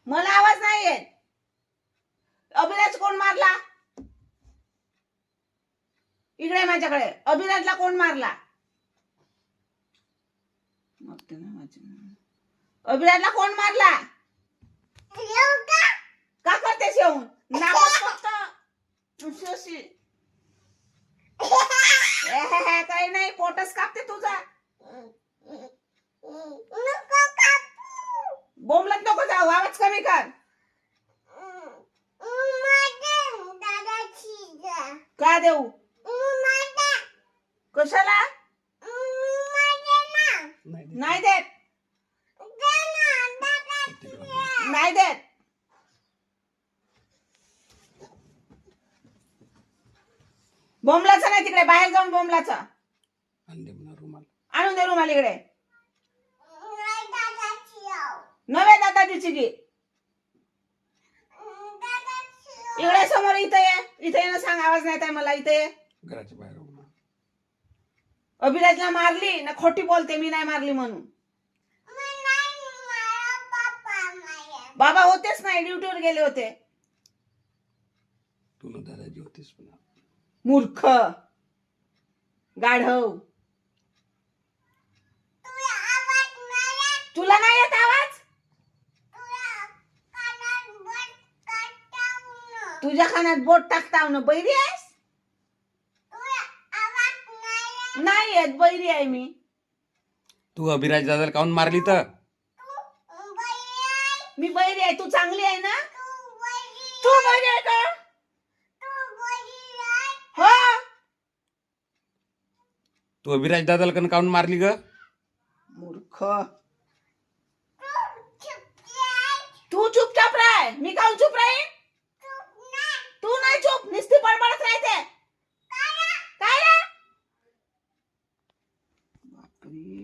मला आवाज नाही येत. अभिराज कोण मारला? इकडे माझ्याकडे. अभिराजला कोण मारला? अभिराजला कोण मारला? का करतेस येऊन? काही नाही, पोटच कापते तुझा. बोंबलत नको जाऊ, आवाज कमी कर. का देऊ? कशाला नाही देत? नाही देत. बोंबलाचं नाही, तिकडे बाहेर जाऊन बोंबलाचं आणून दे. रुमाल इकडे. नव्हे दादाजीची गी. इकडे समोर. इथे ये. इथे येणं सांग. आवाज नाही येत मला. इथे ये. घराच्या बाहेर. अभिराजला मारली ना? खोटी बोलते मी नाही मारली म्हणून. बाबा होतेच नाही, ड्युटीवर गेले होते. तू ना दादाजी होतेस पण. मूर्ख गाढव. तुला नाही येत आवाज? तुझ्या कानात बोट टाकताव ना. बैरी आहेस? नाही येत. बैरी आहे मी. तू अभिराज दादाला काऊन मारली तर? मी बैरी आहे. तू चांगली आहे ना? तू बैरी आहे का? हो. तू अभिराज दादाला काऊन मारली ग? मूर्ख. तू चुपचाप राह. मी काऊन चुप राहीन? तू नाही चुप. नुसती बडबडत राहते. काय रे? बापरे.